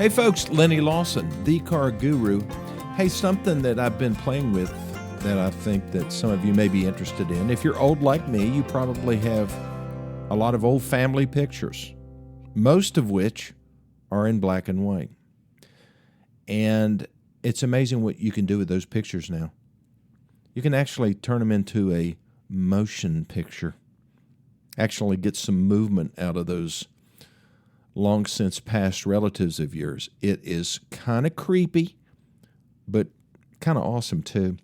Hey folks, Lenny Lawson, the car guru. Hey, something that I've been playing with that I think that some of you may be interested in. If you're old like me, you probably have a lot of old family pictures, most of which are in black and white. And it's amazing what you can do with those pictures now. You can actually turn them into a motion picture, actually get some movement out of those long since past relatives of yours. It is kind of creepy, but kind of awesome too.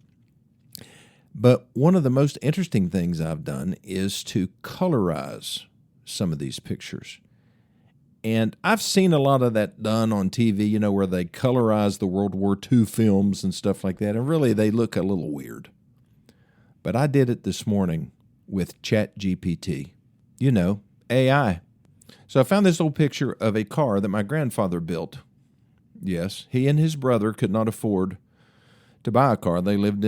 But one of the most interesting things I've done is to colorize some of these pictures. And I've seen a lot of that done on TV, you know, where they colorize the World War II films and stuff like that. And really, they look a little weird. But I did it this morning with ChatGPT. You know, AI. So I found this old picture of a car that my grandfather built. Yes, he and his brother could not afford to buy a car. They lived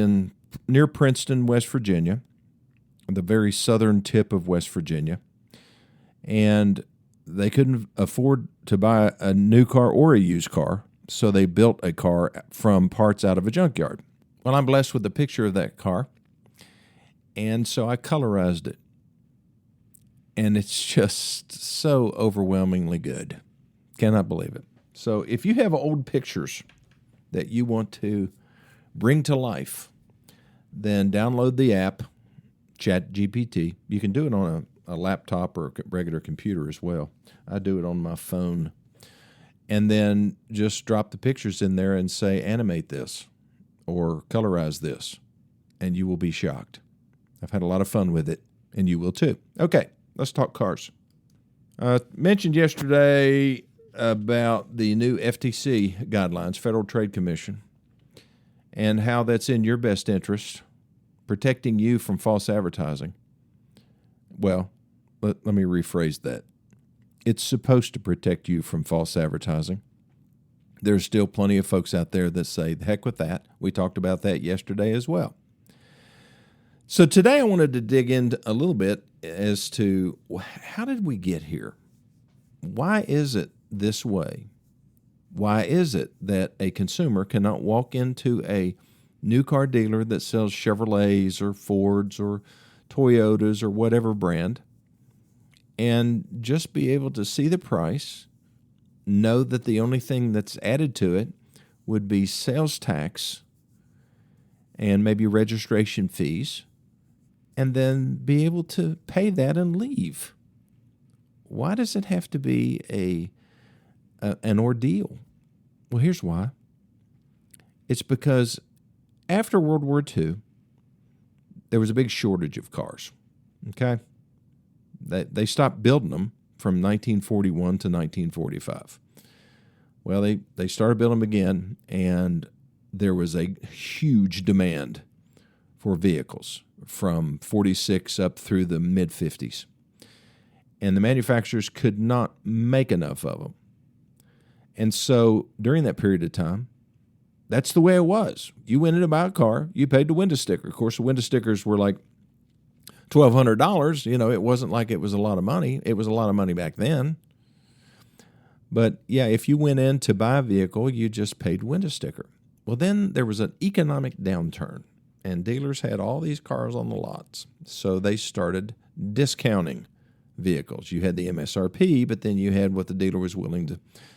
near Princeton, West Virginia, the very southern tip of West Virginia. And they couldn't afford to buy a new car or a used car, so they built a car from parts out of a junkyard. Well, I'm blessed with a picture of that car, and so I colorized it. And it's just so overwhelmingly good. Cannot believe it. So if you have old pictures that you want to bring to life, then download the app, ChatGPT. You can do it on a laptop or a regular computer as well. I do it on my phone. And then just drop the pictures in there and say, animate this or colorize this, and you will be shocked. I've had a lot of fun with it, and you will too. Okay. Let's talk cars. I mentioned yesterday about the new FTC guidelines, Federal Trade Commission, and how that's in your best interest, protecting you from false advertising. Well, let me rephrase that. It's supposed to protect you from false advertising. There's still plenty of folks out there that say, the heck with that. We talked about that yesterday as well. So today I wanted to dig into a little bit as to how did we get here? Why is it this way? Why is it that a consumer cannot walk into a new car dealer that sells Chevrolets or Fords or Toyotas or whatever brand and just be able to see the price, know that the only thing that's added to it would be sales tax and maybe registration fees, and then be able to pay that and leave? Why does it have to be an ordeal? Well, here's why. It's because after World War II, there was a big shortage of cars, okay? They stopped building them from 1941 to 1945. Well, they started building them again, and there was a huge demand for vehicles from 46 up through the mid-50s. And the manufacturers could not make enough of them. And so during that period of time, that's the way it was. You went in to buy a car, you paid the window sticker. Of course, the window stickers were like $1,200. You know, it wasn't like it was a lot of money. It was a lot of money back then. But yeah, if you went in to buy a vehicle, you just paid window sticker. Well, then there was an economic downturn, and dealers had all these cars on the lots. So they started discounting vehicles. You had the MSRP, but then you had what the dealer was willing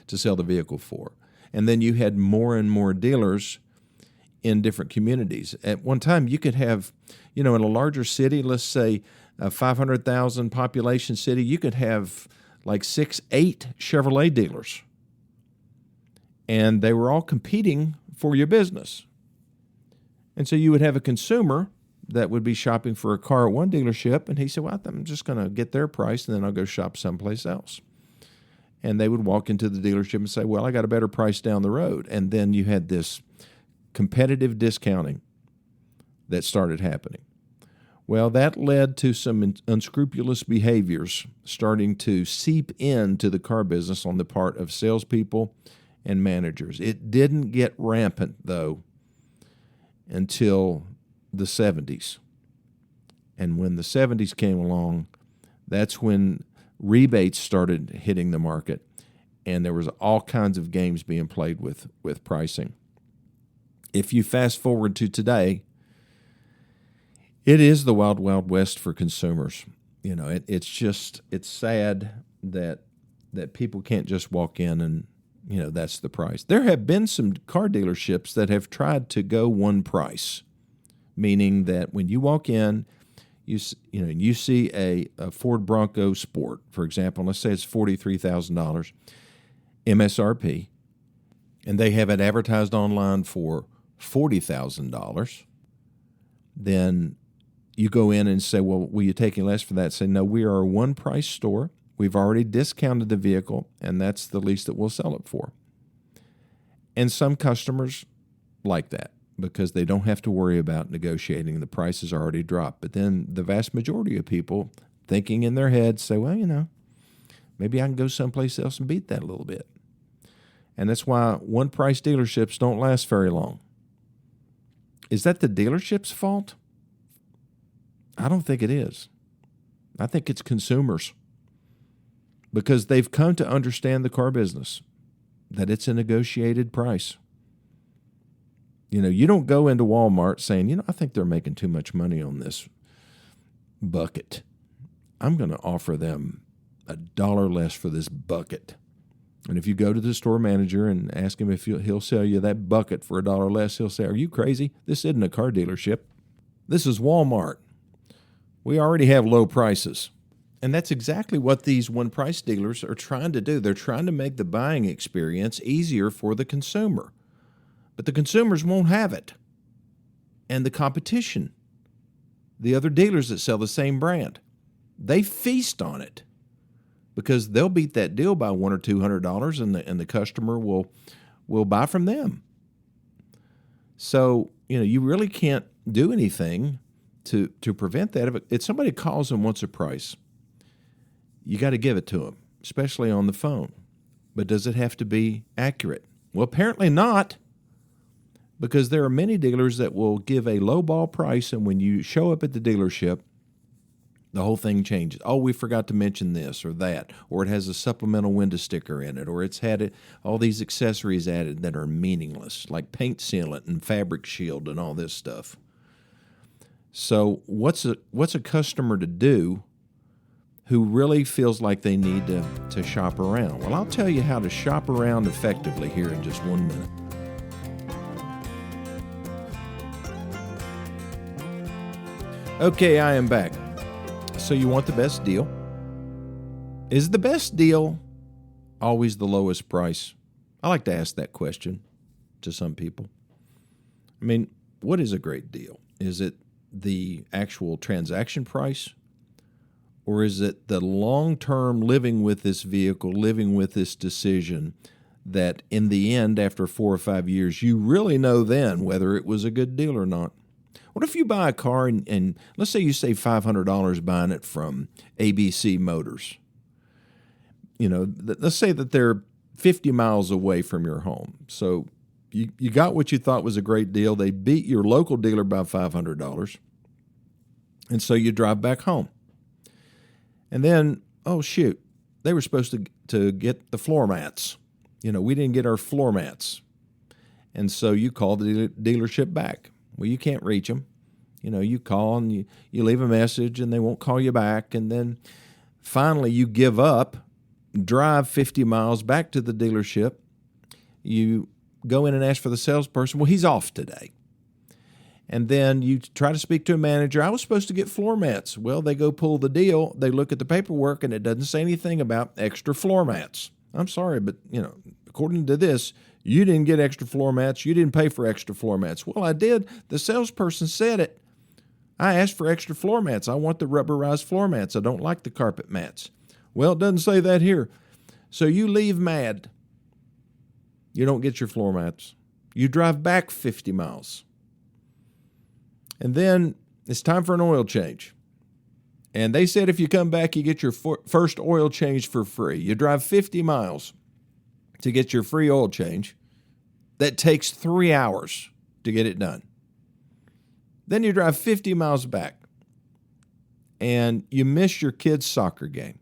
to sell the vehicle for. And then you had more and more dealers in different communities. At one time, you could have, you know, in a larger city, let's say a 500,000 population city, you could have like 6, 8 Chevrolet dealers. And they were all competing for your business. And so you would have a consumer that would be shopping for a car at one dealership, and he said, well, I'm just going to get their price, and then I'll go shop someplace else. And they would walk into the dealership and say, well, I got a better price down the road. And then you had this competitive discounting that started happening. Well, that led to some unscrupulous behaviors starting to seep into the car business on the part of salespeople and managers. It didn't get rampant, though, until the 70s. And when the 70s came along, that's when rebates started hitting the market. and there was all kinds of games being played with pricing. If you fast forward to today, it is the wild, wild west for consumers. It's sad that people can't just walk in and, that's the price. There have been some car dealerships that have tried to go one price, meaning that when you walk in, you see a Ford Bronco Sport, for example. Let's say it's $43,000 MSRP, and they have it advertised online for $40,000. Then you go in and say, well, will you take any less for that? Say, no, we are a one-price store. We've already discounted the vehicle, and that's the least that we'll sell it for. And some customers like that because they don't have to worry about negotiating. The price is already dropped. But then the vast majority of people thinking in their heads say, well, maybe I can go someplace else and beat that a little bit. And that's why one-price dealerships don't last very long. Is that the dealership's fault? I don't think it is. I think it's consumers, because they've come to understand the car business, that it's a negotiated price. You don't go into Walmart saying, I think they're making too much money on this bucket. I'm going to offer them $1 less for this bucket. And if you go to the store manager and ask him if he'll sell you that bucket for $1 less, he'll say, are you crazy? This isn't a car dealership. This is Walmart. We already have low prices. And that's exactly what these one-price dealers are trying to do. They're trying to make the buying experience easier for the consumer. But the consumers won't have it. And the competition, the other dealers that sell the same brand, they feast on it because they'll beat that deal by $100 or $200, and the customer will buy from them. So, you really can't do anything to prevent that. If somebody calls and wants a price, you got to give it to them, especially on the phone. But does it have to be accurate? Well, apparently not, because there are many dealers that will give a lowball price, and when you show up at the dealership, the whole thing changes. Oh, we forgot to mention this or that, or it has a supplemental window sticker in it, or it's had all these accessories added that are meaningless, like paint sealant and fabric shield and all this stuff. So what's a customer to do who really feels like they need to shop around? Well, I'll tell you how to shop around effectively here in just 1 minute. Okay, I am back. So you want the best deal? Is the best deal always the lowest price? I like to ask that question to some people. I mean, what is a great deal? Is it the actual transaction price? Or is it the long-term living with this vehicle, living with this decision, that in the end, after 4 or 5 years, you really know then whether it was a good deal or not? What if you buy a car and let's say you save $500 buying it from ABC Motors? Let's say that they're 50 miles away from your home. So you got what you thought was a great deal. They beat your local dealer by $500. And so you drive back home. And then, oh, shoot, they were supposed to get the floor mats. We didn't get our floor mats. And so you call the dealership back. Well, you can't reach them. You call and you leave a message and they won't call you back. And then finally you give up, drive 50 miles back to the dealership. You go in and ask for the salesperson. Well, he's off today. And then you try to speak to a manager. I was supposed to get floor mats. Well, they go pull the deal. They look at the paperwork and it doesn't say anything about extra floor mats. I'm sorry, but according to this, you didn't get extra floor mats. You didn't pay for extra floor mats. Well, I did. The salesperson said it. I asked for extra floor mats. I want the rubberized floor mats. I don't like the carpet mats. Well, it doesn't say that here. So you leave mad. You don't get your floor mats. You drive back 50 miles. And then it's time for an oil change. And they said if you come back, you get your first oil change for free. You drive 50 miles to get your free oil change. That takes 3 hours to get it done. Then you drive 50 miles back and you miss your kid's soccer game.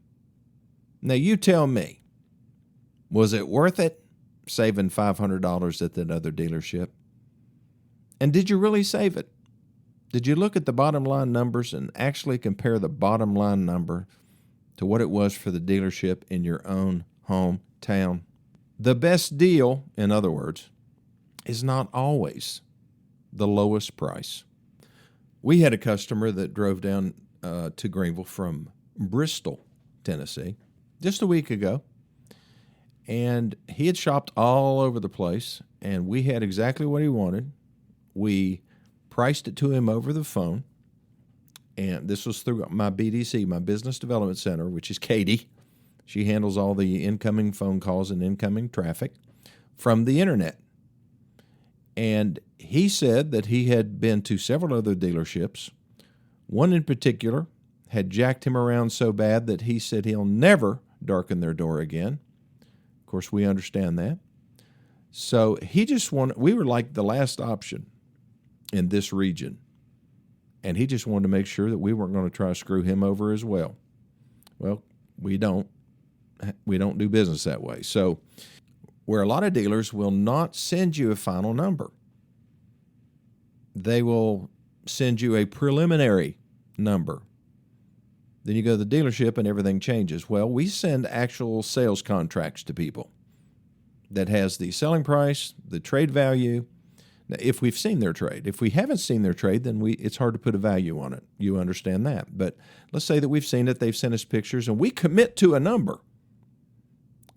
Now you tell me, Was it worth it, saving $500 at that other dealership? And did you really save it? Did you look at the bottom line numbers and actually compare the bottom line number to what it was for the dealership in your own hometown? The best deal, in other words, is not always the lowest price. We had a customer that drove down to Greenville from Bristol, Tennessee, just a week ago. And he had shopped all over the place, and we had exactly what he wanted. We priced it to him over the phone, and this was through my BDC, my Business Development Center, which is Katie. She handles all the incoming phone calls and incoming traffic from the internet. And he said that he had been to several other dealerships. One in particular had jacked him around so bad that he said he'll never darken their door again. Of course, we understand that. So he just wanted, we were like the last option in this region. And he just wanted to make sure that we weren't going to try to screw him over as well. Well, we don't do business that way. So where a lot of dealers will not send you a final number, they will send you a preliminary number. Then you go to the dealership and everything changes. Well, we send actual sales contracts to people that has the selling price, the trade value. Now, if we've seen their trade. If we haven't seen their trade, then it's hard to put a value on it. You understand that. But let's say that we've seen it, they've sent us pictures, and we commit to a number.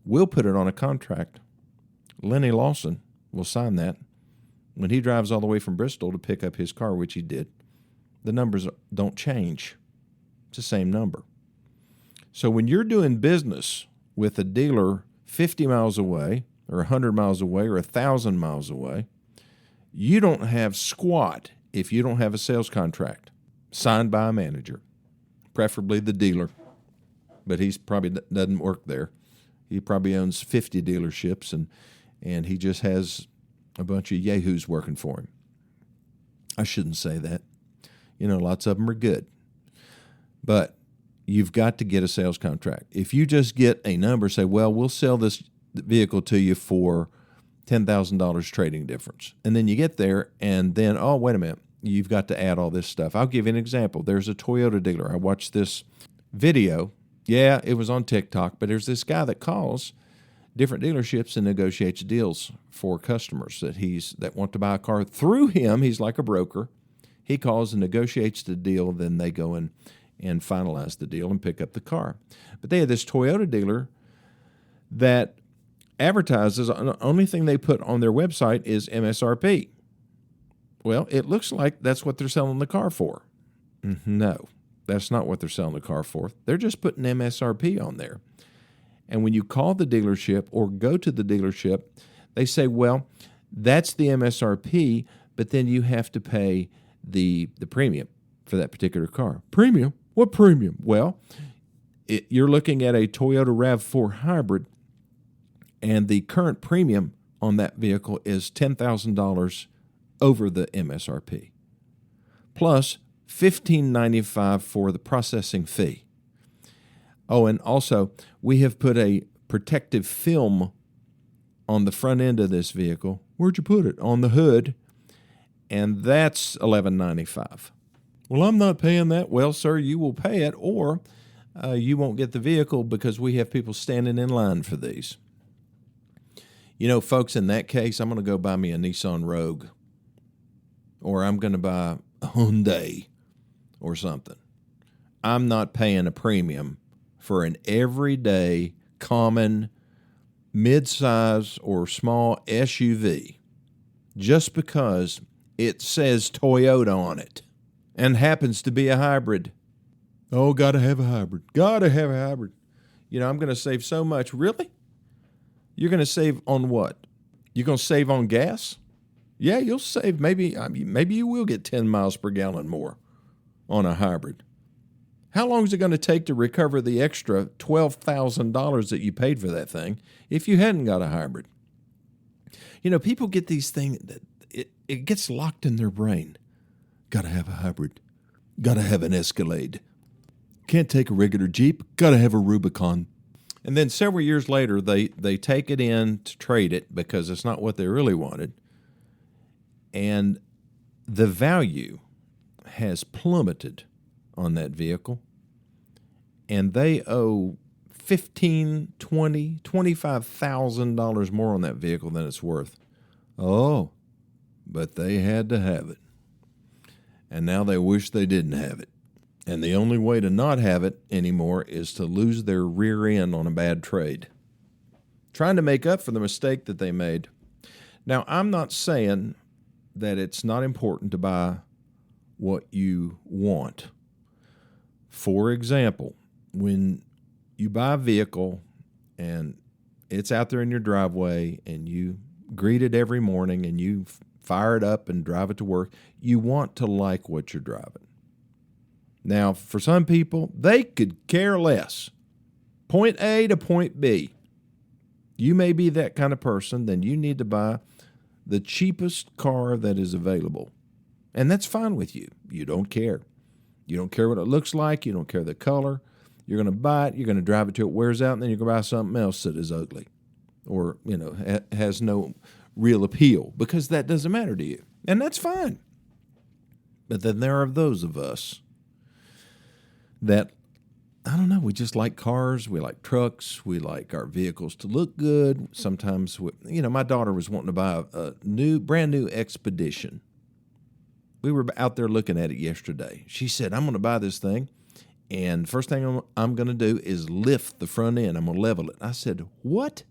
We'll put it on a contract. Lenny Lawson will sign that. When he drives all the way from Bristol to pick up his car, which he did, the numbers don't change. It's the same number. So when you're doing business with a dealer 50 miles away or 100 miles away or 1,000 miles away, you don't have squat if you don't have a sales contract signed by a manager, preferably the dealer, but he probably doesn't work there. He probably owns 50 dealerships, and he just has a bunch of yahoos working for him. I shouldn't say that. You know, lots of them are good. But you've got to get a sales contract. If you just get a number, say, well, we'll sell this vehicle to you for $10,000 trading difference. And then you get there, and then, oh, wait a minute, you've got to add all this stuff. I'll give you an example. There's a Toyota dealer. I watched this video. Yeah, it was on TikTok, but there's this guy that calls different dealerships and negotiates deals for customers that want to buy a car through him. He's like a broker. He calls and negotiates the deal, then they go and finalize the deal and pick up the car. But they had this Toyota dealer that advertises, the only thing they put on their website is MSRP. Well, it looks like that's what they're selling the car for. No, that's not what they're selling the car for. They're just putting MSRP on there. And when you call the dealership or go to the dealership, they say, well, that's the MSRP, but then you have to pay the premium for that particular car. Premium? What premium? Well, you're looking at a Toyota RAV4 hybrid, and the current premium on that vehicle is $10,000 over the MSRP, plus $1,595 for the processing fee. Oh, and also, we have put a protective film on the front end of this vehicle. Where'd you put it? On the hood, and that's $1,195. Well, I'm not paying that. Well, sir, you will pay it, or you won't get the vehicle because we have people standing in line for these. You know, folks, in that case, I'm going to go buy me a Nissan Rogue, or I'm going to buy a Hyundai or something. I'm not paying a premium for an everyday, common, mid-size or small SUV just because it says Toyota on it and happens to be a hybrid. Oh, got to have a hybrid. Got to have a hybrid. You know, I'm going to save so much. Really? You're going to save on what? You're going to save on gas? Yeah, you'll save maybe you will get 10 miles per gallon more on a hybrid. How long is it going to take to recover the extra $12,000 that you paid for that thing if you hadn't got a hybrid? You know, people get these things, it gets locked in their brain. Got to have a hybrid. Got to have an Escalade. Can't take a regular Jeep. Got to have a Rubicon. And then several years later, they take it in to trade it because it's not what they really wanted. And the value has plummeted on that vehicle. And they owe $15,000, $20,000, $25,000 more on that vehicle than it's worth. Oh, but they had to have it. And now they wish they didn't have it. And the only way to not have it anymore is to lose their rear end on a bad trade, trying to make up for the mistake that they made. Now, I'm not saying that it's not important to buy what you want. For example, when you buy a vehicle and it's out there in your driveway and you greet it every morning and you fire it up and drive it to work, you want to like what you're driving. Now, for some people, they could care less. Point A to point B. You may be that kind of person, then you need to buy the cheapest car that is available. And that's fine with you. You don't care. You don't care what it looks like. You don't care the color. You're going to buy it. You're going to drive it till it wears out, and then you're going to buy something else that is ugly or, has no real appeal because that doesn't matter to you. And that's fine. But then there are those of us that, I don't know, we just like cars, we like trucks, we like our vehicles to look good. Sometimes, my daughter was wanting to buy a brand new Expedition. We were out there looking at it yesterday. She said, I'm going to buy this thing, and first thing I'm going to do is lift the front end. I'm going to level it. I said, what?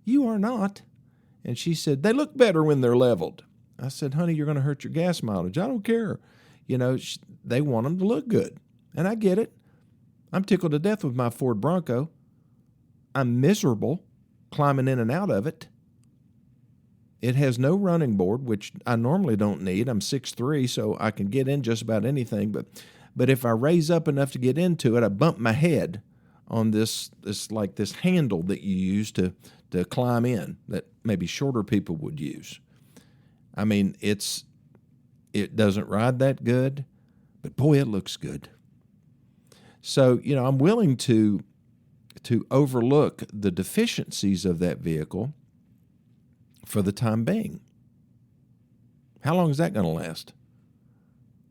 You are not. And she said, they look better when they're leveled. I said, honey, you're going to hurt your gas mileage. I don't care. They want them to look good. And I get it. I'm tickled to death with my Ford Bronco. I'm miserable climbing in and out of it. It has no running board, which I normally don't need. I'm 6'3", so I can get in just about anything. But if I raise up enough to get into it, I bump my head on this handle that you use to climb in that maybe shorter people would use. I mean, it doesn't ride that good, but boy, it looks good. So, I'm willing to overlook the deficiencies of that vehicle for the time being. How long is that going to last?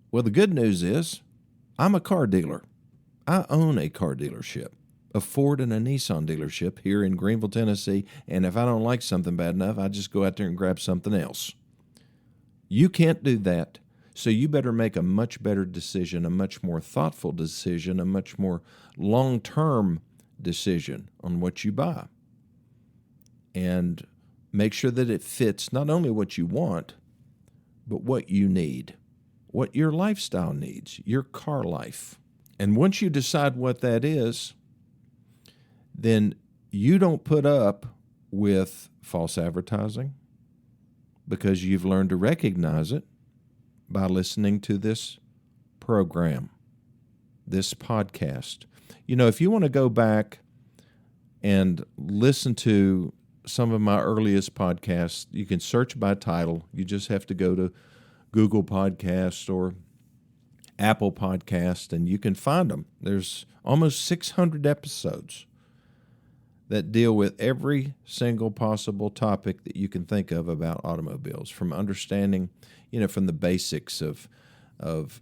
Well, the good news is I'm a car dealer. I own a car dealership, a Ford and a Nissan dealership here in Greenville, Tennessee, and if I don't like something bad enough, I just go out there and grab something else. You can't do that. So you better make a much better decision, a much more thoughtful decision, a much more long-term decision on what you buy. And make sure that it fits not only what you want, but what you need, what your lifestyle needs, your car life. And once you decide what that is, then you don't put up with false advertising because you've learned to recognize it by listening to this program, this podcast. If you want to go back and listen to some of my earliest podcasts, you can search by title. You just have to go to Google Podcasts or Apple Podcast, and you can find them. There's almost 600 episodes that deal with every single possible topic that you can think of about automobiles, from understanding, from the basics of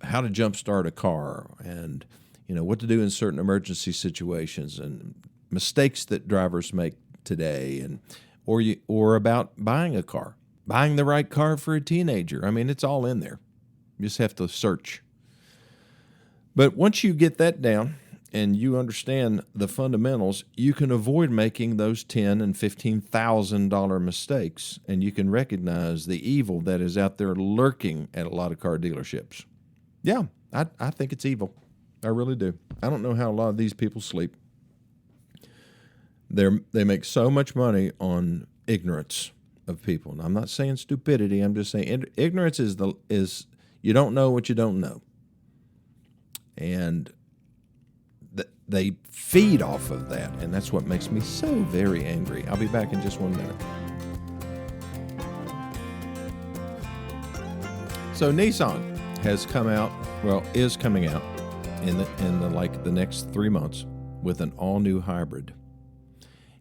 how to jumpstart a car and, what to do in certain emergency situations and mistakes that drivers make today, and or about buying a car, buying the right car for a teenager. I mean, it's all in there. You just have to search. But once you get that down and you understand the fundamentals, you can avoid making those $10,000 and $15,000 mistakes, and you can recognize the evil that is out there lurking at a lot of car dealerships. Yeah, I think it's evil. I really do. I don't know how a lot of these people sleep. They make so much money on ignorance of people. And I'm not saying stupidity. I'm just saying ignorance is you don't know what you don't know. And they feed off of that, and that's what makes me so very angry. I'll be back in just 1 minute. So Nissan is coming out in the next 3 months with an all-new hybrid.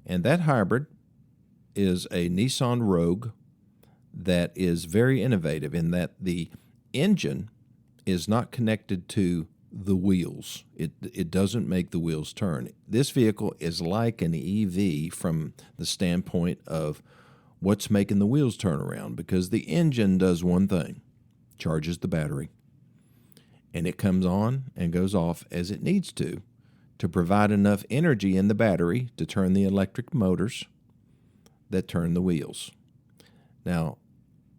And that hybrid is a Nissan Rogue that is very innovative in that the engine is not connected to the wheels. It doesn't make the wheels turn. This vehicle is like an EV from the standpoint of what's making the wheels turn around, because the engine does one thing, charges the battery, and it comes on and goes off as it needs to provide enough energy in the battery to turn the electric motors that turn the wheels. Now,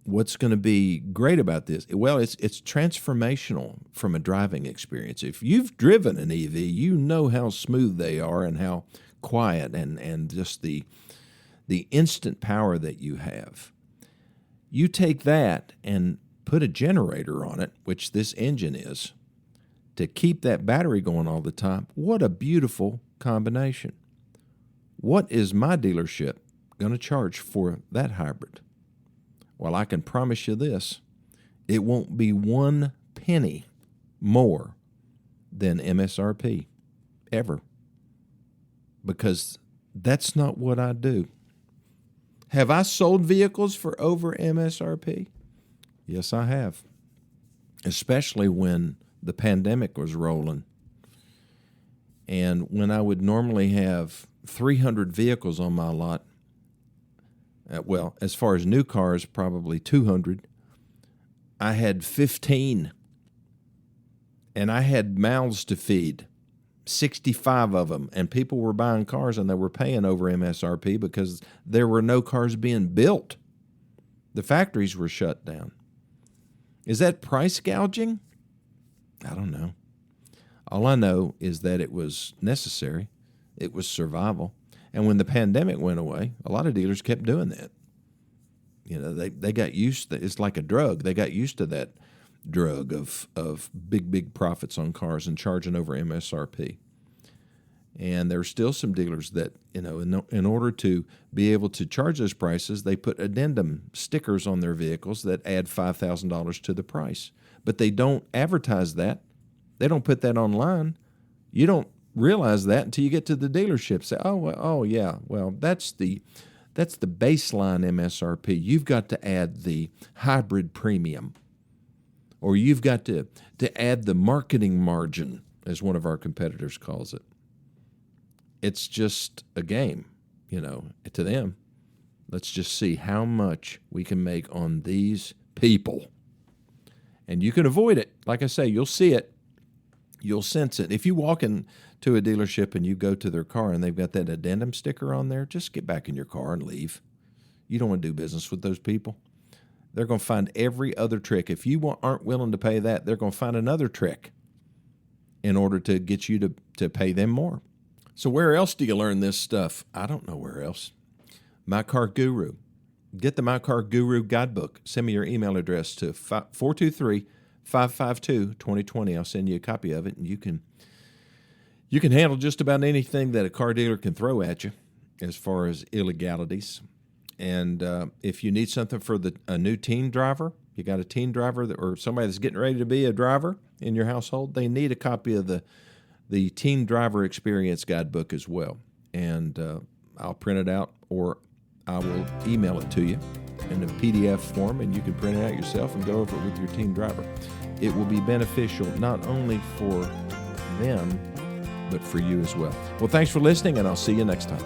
what's going to be great about this? Well, it's transformational from a driving experience. If you've driven an EV, you know how smooth they are and how quiet and just the instant power that you have. You take that and put a generator on it, which this engine is, to keep that battery going all the time. What a beautiful combination. What is my dealership going to charge for that hybrid? Well, I can promise you this, it won't be 1 penny more than MSRP, ever. Because that's not what I do. Have I sold vehicles for over MSRP? Yes, I have. Especially when the pandemic was rolling. And when I would normally have 300 vehicles on my lot, well, as far as new cars, probably 200, I had 15. And I had mouths to feed, 65 of them. And people were buying cars and they were paying over MSRP because there were no cars being built. The factories were shut down. Is that price gouging? I don't know. All I know is that it was necessary. It was survival. And when the pandemic went away, a lot of dealers kept doing that. You know, they got used to it. It's like a drug. They got used to that drug of big profits on cars and charging over MSRP. And there are still some dealers that, you know, in order to be able to charge those prices, they put addendum stickers on their vehicles that add $5,000 to the price. But they don't advertise that. They don't put that online. You don't realize that until you get to the dealership. Say, that's the baseline MSRP. You've got to add the hybrid premium, or you've got to add the marketing margin, as one of our competitors calls it. It's just a game, you know, to them. Let's just see how much we can make on these people. And you can avoid it. Like I say, you'll see it. You'll sense it. If you walk into a dealership and you go to their car and they've got that addendum sticker on there, just get back in your car and leave. You don't want to do business with those people. They're going to find every other trick. If you aren't willing to pay that, they're going to find another trick in order to get you to pay them more. So where else do you learn this stuff? I don't know where else. My Car Guru. Get the My Car Guru guidebook. Send me your email address to 423-552-2020. I'll send you a copy of it, and you can handle just about anything that a car dealer can throw at you as far as illegalities. And if you need something for a new teen driver, you got a teen driver or somebody that's getting ready to be a driver in your household, they need a copy of the Teen Driver Experience Guidebook as well. And I'll print it out, or I will email it to you in a PDF form, and you can print it out yourself and go over it with your teen driver. It will be beneficial not only for them, but for you as well. Well, thanks for listening, and I'll see you next time.